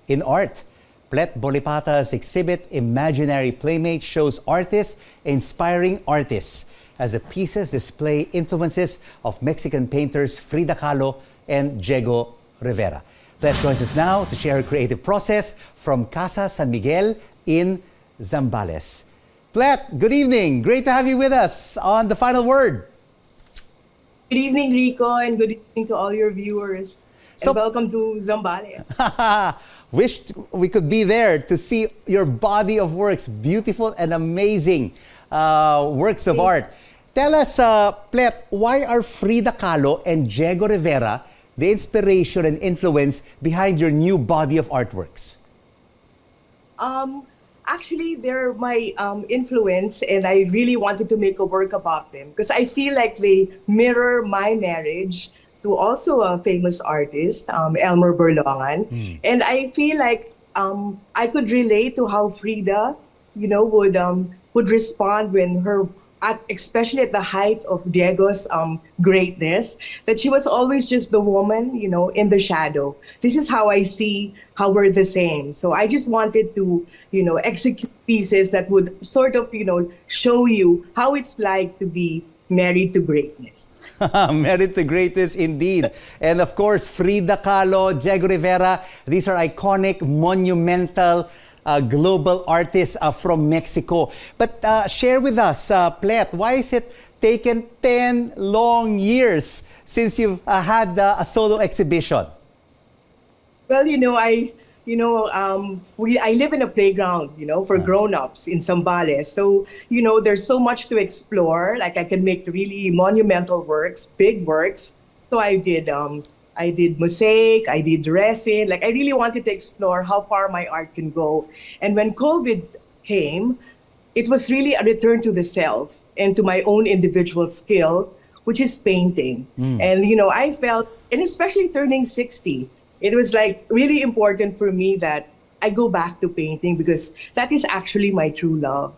in art. Plet Bolipata's exhibit Imaginary Playmates shows artists inspiring artists as the pieces display influences of Mexican painters Frida Kahlo and Rivera. Plet joins us now to share her creative process from Casa San Miguel in Zambales. Plet, good evening. Great to have you with us on The Final Word. Good evening, Rico, and good evening to all your viewers. And welcome to Zambales. Wished we could be there to see your body of works, beautiful and amazing works of art. Tell us, Plet, why are Frida Kahlo and Rivera the inspiration and influence behind your new body of artworks? Actually, they're my influence, and I really wanted to make a work about them because I feel like they mirror my marriage to also a famous artist, Elmer Berlongan. And I feel like I could relate to how Frida, would respond when especially at the height of Diego's greatness, that she was always just the woman, in the shadow. This is how I see how we're the same. So I just wanted to, execute pieces that would sort of, show you how it's like to be married to greatness. Married to greatness indeed. And of course, Frida Kahlo, Rivera, these are iconic, monumental, global artists from Mexico. But share with us, Plet, why is it taken 10 long years since you've had a solo exhibition? Well, I live in a playground, for grown-ups in Zambales. So, there's so much to explore. Like I can make really monumental works, big works. So I did mosaic, I did resin. Like I really wanted to explore how far my art can go. And when COVID came, it was really a return to the self and to my own individual skill, which is painting. And, I felt, and especially turning 60, it was like really important for me that I go back to painting because that is actually my true love.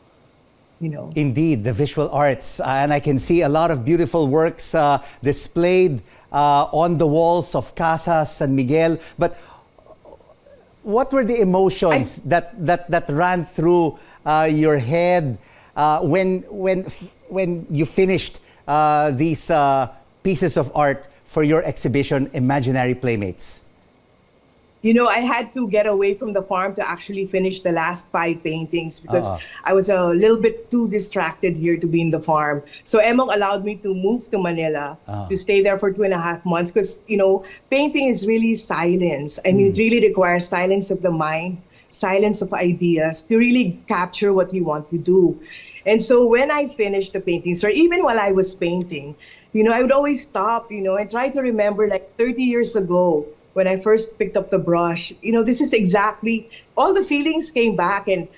Indeed, the visual arts. And I can see a lot of beautiful works displayed on the walls of Casa San Miguel. But what were the emotions that ran through your head when you finished these pieces of art for your exhibition, Imaginary Playmates? I had to get away from the farm to actually finish the last 5 paintings because I was a little bit too distracted here to be in the farm. So Emong allowed me to move to Manila to stay there for 2.5 months because, painting is really silence. I mean, it really requires silence of the mind, silence of ideas to really capture what you want to do. And so when I finished the paintings, or even while I was painting, I would always stop, and try to remember like 30 years ago, when I first picked up the brush, this is exactly, all the feelings came back and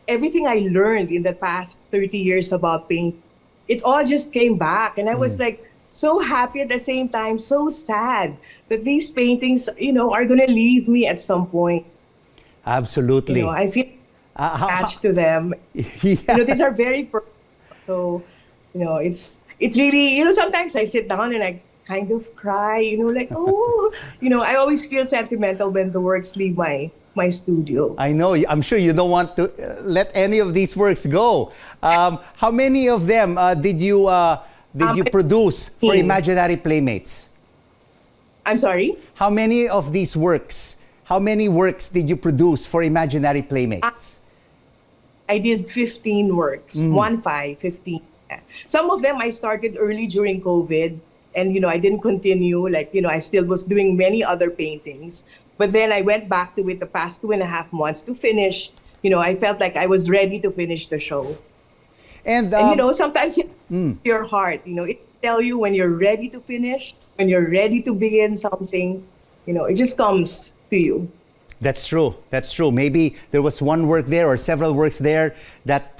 everything I learned in the past 30 years about paint, it all just came back. And I was like so happy at the same time, so sad that these paintings, are going to leave me at some point. Absolutely. I feel attached to them. These are very personal. So, it really, sometimes I sit down and I kind of cry, I always feel sentimental when the works leave my studio. I know, I'm sure you don't want to let any of these works go. How many of them did you produce for Imaginary Playmates? I'm sorry? How many works did you produce for Imaginary Playmates? I did 15 works, 15. Some of them I started early during COVID. And, I didn't continue, I still was doing many other paintings. But then I went back to it the past 2.5 months to finish. I felt like I was ready to finish the show. And sometimes your heart, it tell you when you're ready to finish, when you're ready to begin something, it just comes to you. That's true. That's true. Maybe there was one work there or several works there that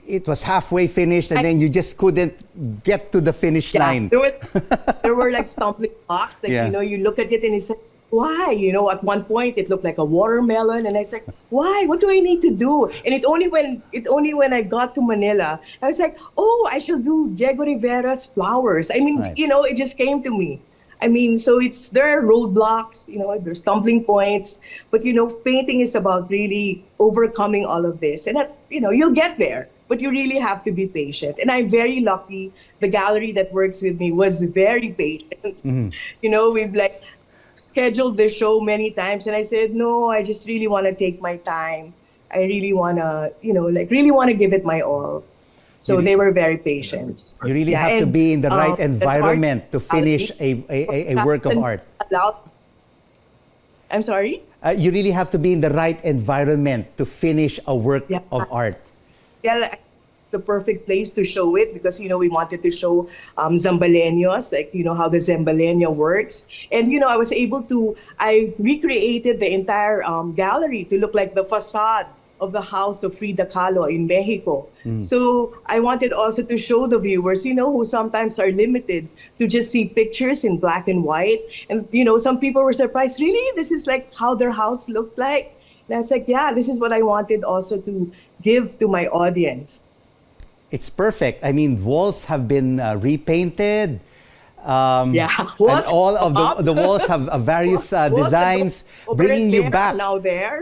it was halfway finished and then you just couldn't get to the finish line. There were like stumbling blocks. You look at it and it's like, why? At one point it looked like a watermelon and I was like, why? What do I need to do? And it only when I got to Manila, I was like, oh, I shall do Rivera's flowers. I mean, it just came to me. I mean, so there are roadblocks, there's stumbling points, but painting is about really overcoming all of this, and you'll get there, but you really have to be patient. And I'm very lucky. The gallery that works with me was very patient. We've like scheduled the show many times, and I said, no, I just really want to take my time. I really want to, really want to give it my all. So they were very patient. You really have to be in the right environment to finish a work of art. I'm sorry? You really have to be in the right environment to finish a work of art. Yeah, the perfect place to show it because, we wanted to show Zambaleños, like, how the Zambaleño works. And, I recreated the entire gallery to look like the facade of the house of Frida Kahlo in Mexico. So I wanted also to show the viewers, who sometimes are limited to just see pictures in black and white. And, some people were surprised, really? This is like how their house looks like? And I was like, yeah, this is what I wanted also to give to my audience. It's perfect. I mean, walls have been repainted. And all of the walls have various designs, bringing you back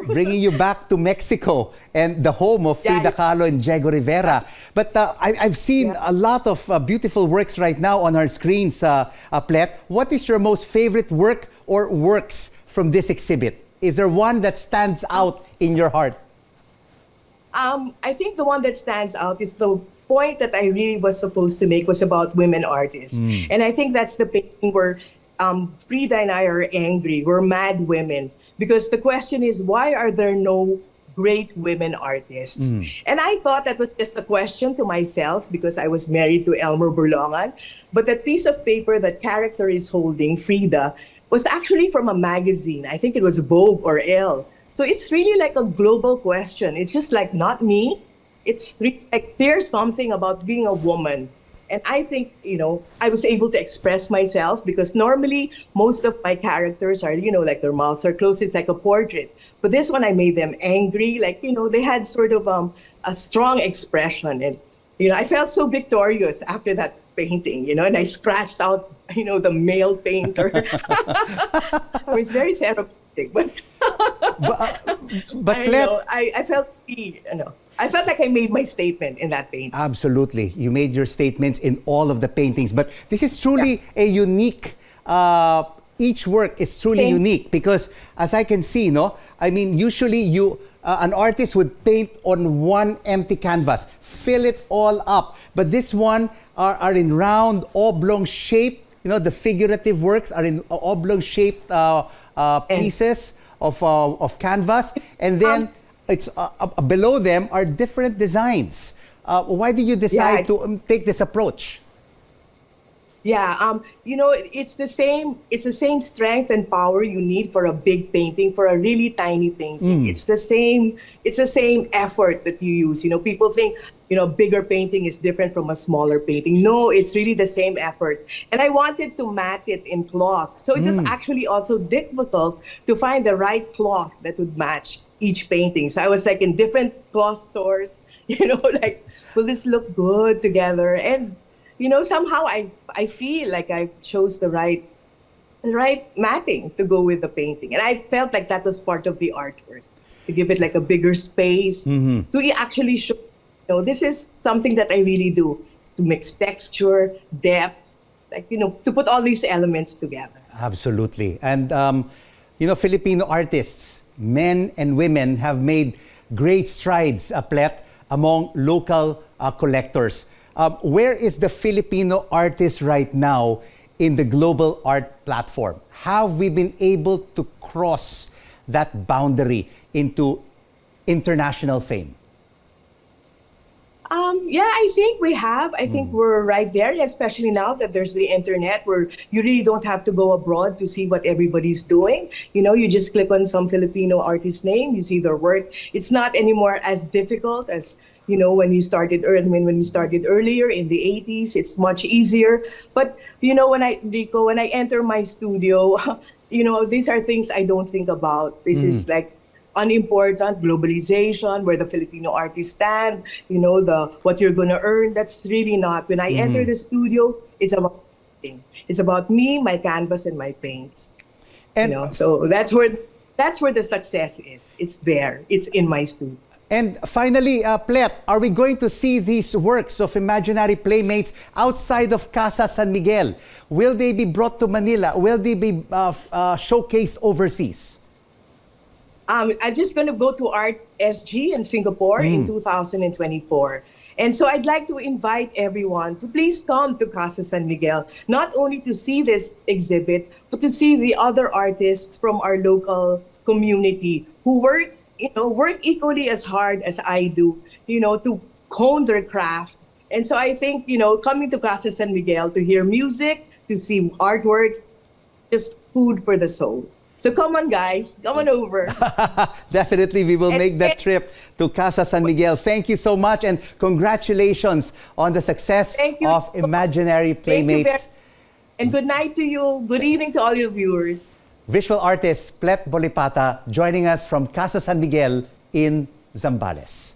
bringing you back to Mexico and the home of Frida Kahlo and Diego Rivera. But I've seen a lot of beautiful works right now on our screens, Plet. What is your most favorite work or works from this exhibit? Is there one that stands out in your heart? I think the one that stands out is the point that I really was supposed to make was about women artists. And I think that's the painting where Frida and I are angry. We're mad women. Because the question is, why are there no great women artists? And I thought that was just a question to myself because I was married to Elmer Burlongan. But that piece of paper that character is holding, Frida, was actually from a magazine. I think it was Vogue or Elle. So it's really like a global question. It's just like, not me. It's like there's something about being a woman. And I think, I was able to express myself because normally most of my characters are, like their mouths are closed. It's like a portrait. But this one, I made them angry. Like, they had sort of a strong expression. And, I felt so victorious after that painting, and I scratched out, the male painter. It was very therapeutic. But I felt, I felt like I made my statement in that painting. Absolutely. You made your statements in all of the paintings. But this is truly a unique, each work is truly unique because as I can see, I mean, usually an artist would paint on one empty canvas, fill it all up. But this one are in round, oblong shape. The figurative works are in oblong shaped pieces of canvas. And then it's below them are different designs. Why did you decide to take this approach? Yeah, it's the same strength and power you need for a big painting, for a really tiny painting. It's the same effort that you use. People think, bigger painting is different from a smaller painting. No, it's really the same effort. And I wanted to mat it in cloth. So it was actually also difficult to find the right cloth that would match each painting. So I was like in different cloth stores, like, will this look good together? And somehow I feel like I chose the right matting to go with the painting. And I felt like that was part of the artwork, to give it like a bigger space, to actually show, this is something that I really do, to mix texture, depth, like, to put all these elements together. Absolutely. And, Filipino artists, men and women, have made great strides, Plet, among local collectors. Where is the Filipino artist right now in the global art platform? Have we been able to cross that boundary into international fame? Yeah, I think we have. I think we're right there, especially now that there's the internet where you really don't have to go abroad to see what everybody's doing. You just click on some Filipino artist name, you see their work. It's not anymore as difficult as when we started earlier in the 80s. It's much easier. But when I enter my studio, these are things I don't think about. This is like unimportant, globalization, where the Filipino artists stand, what you're gonna earn. That's really not. When I enter the studio, it's about painting. It's about me, my canvas, and my paints. And, So that's where the success is. It's there. It's in my studio. and finally, Plet, are we going to see these works of imaginary playmates outside of Casa San Miguel? Will they be brought to Manila? Will they be showcased overseas? I'm just going to go to Art SG in Singapore in 2024. And so I'd like to invite everyone to please come to Casa San Miguel, not only to see this exhibit, but to see the other artists from our local community who work equally as hard as I do, to hone their craft. And so I think, coming to Casa San Miguel to hear music, to see artworks, just food for the soul. So come on, guys. Come on over. Definitely, we will make that trip to Casa San Miguel. Thank you so much, and congratulations on the success of Imaginary Playmates. And good night to you. Good evening to all your viewers. Visual artist Plet Bolipata joining us from Casa San Miguel in Zambales.